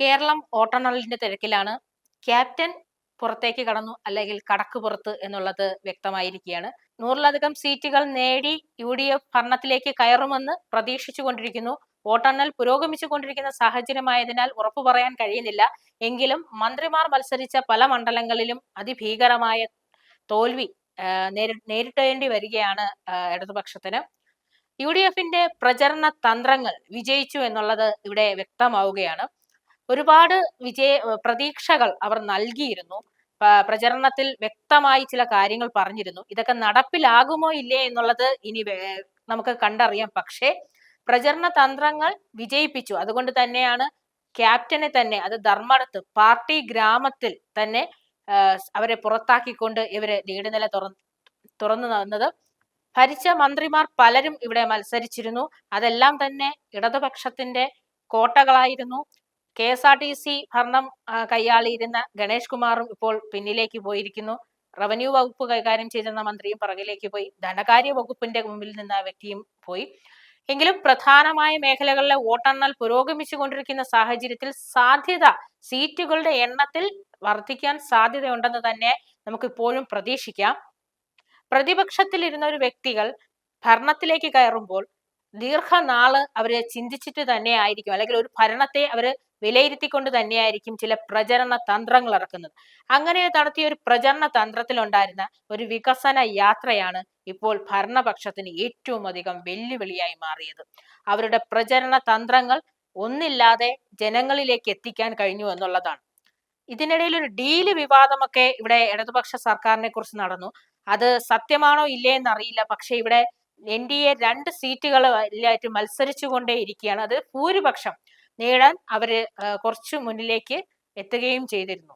കേരളം വോട്ടെണ്ണലിന്റെ തിരക്കിലാണ്. ക്യാപ്റ്റൻ പുറത്തേക്ക് കടന്നു, അല്ലെങ്കിൽ കടക്ക് പുറത്ത് എന്നുള്ളത് വ്യക്തമായിരിക്കുകയാണ്. 100-ലധികം സീറ്റുകൾ നേടി UDF ഭരണത്തിലേക്ക് കയറുമെന്ന് പ്രതീക്ഷിച്ചുകൊണ്ടിരിക്കുന്നു. വോട്ടെണ്ണൽ പുരോഗമിച്ചുകൊണ്ടിരിക്കുന്ന സാഹചര്യമായതിനാൽ ഉറപ്പു പറയാൻ കഴിയുന്നില്ല. എങ്കിലും മന്ത്രിമാർ മത്സരിച്ച പല മണ്ഡലങ്ങളിലും അതിഭീകരമായ തോൽവി നേരിടേണ്ടി വരികയാണ് ഇടതുപക്ഷത്തിന്. UDFന്റെ പ്രചരണ തന്ത്രങ്ങൾ വിജയിച്ചു എന്നുള്ളത് ഇവിടെ വ്യക്തമാവുകയാണ്. ഒരുപാട് പ്രതീക്ഷകൾ അവർ നൽകിയിരുന്നു. പ്രചരണത്തിൽ വ്യക്തമായി ചില കാര്യങ്ങൾ പറഞ്ഞിരുന്നു. ഇതൊക്കെ നടപ്പിലാകുമോ ഇല്ലേ എന്നുള്ളത് ഇനി നമുക്ക് കണ്ടറിയാം. പക്ഷേ പ്രചരണ തന്ത്രങ്ങൾ വിജയിപ്പിച്ചു. അതുകൊണ്ട് തന്നെയാണ് ക്യാപ്റ്റനെ തന്നെ, അത് ധർമ്മടത്ത് പാർട്ടി ഗ്രാമത്തിൽ തന്നെ അവരെ പുറത്താക്കിക്കൊണ്ട് ഇവര് ലീഡ് നില തുറന്നു വന്നത്. ഭരിച്ച മന്ത്രിമാർ പലരും ഇവിടെ മത്സരിച്ചിരുന്നു. അതെല്ലാം തന്നെ ഇടതുപക്ഷത്തിന്റെ കോട്ടകളായിരുന്നു. KSRTC ഭരണം കൈയാളിയിരുന്ന ഗണേഷ് കുമാറും ഇപ്പോൾ പിന്നിലേക്ക് പോയിരിക്കുന്നു. റവന്യൂ വകുപ്പ് കൈകാര്യം ചെയ്തിരുന്ന മന്ത്രിയും പുറകിലേക്ക് പോയി. ധനകാര്യ വകുപ്പിന്റെ മുമ്പിൽ നിന്ന വ്യക്തിയും പോയി. എങ്കിലും പ്രധാനമായ മേഖലകളിലെ വോട്ടെണ്ണൽ പുരോഗമിച്ചുകൊണ്ടിരിക്കുന്ന സാഹചര്യത്തിൽ സീറ്റുകളുടെ എണ്ണത്തിൽ വർദ്ധിക്കാൻ സാധ്യതയുണ്ടെന്ന് തന്നെ നമുക്ക് ഇപ്പോഴും പ്രതീക്ഷിക്കാം. പ്രതിപക്ഷത്തിലിരുന്ന ഒരു വ്യക്തികൾ ഭരണത്തിലേക്ക് കയറുമ്പോൾ ദീർഘനാള് അവര് ചിന്തിച്ചിട്ട് തന്നെ ആയിരിക്കും, അല്ലെങ്കിൽ ഒരു ഭരണത്തെ അവര് വിലയിരുത്തിക്കൊണ്ട് തന്നെയായിരിക്കും ചില പ്രചരണ തന്ത്രങ്ങൾ ഇറക്കുന്നത്. അങ്ങനെ നടത്തിയ ഒരു പ്രചരണ തന്ത്രത്തിലുണ്ടായിരുന്ന ഒരു വികസന യാത്രയാണ് ഇപ്പോൾ ഭരണപക്ഷത്തിന് ഏറ്റവും അധികം വെല്ലുവിളിയായി മാറിയത്. അവരുടെ പ്രചരണ തന്ത്രങ്ങൾ ഒന്നില്ലാതെ ജനങ്ങളിലേക്ക് എത്തിക്കാൻ കഴിഞ്ഞു എന്നുള്ളതാണ്. ഇതിനിടയിൽ ഒരു ഡീല് വിവാദമൊക്കെ ഇവിടെ ഇടതുപക്ഷ സർക്കാരിനെ കുറിച്ച് നടന്നു. അത് സത്യമാണോ ഇല്ലേ എന്നറിയില്ല. പക്ഷെ ഇവിടെ NDA 2 സീറ്റുകളിലായിട്ട് മത്സരിച്ചുകൊണ്ടേ ഇരിക്കുകയാണ്. അത് ഭൂരിപക്ഷം നേടാൻ അവര് കുറച്ചു മുന്നിലേക്ക് എത്തുകയും ചെയ്തിരുന്നു.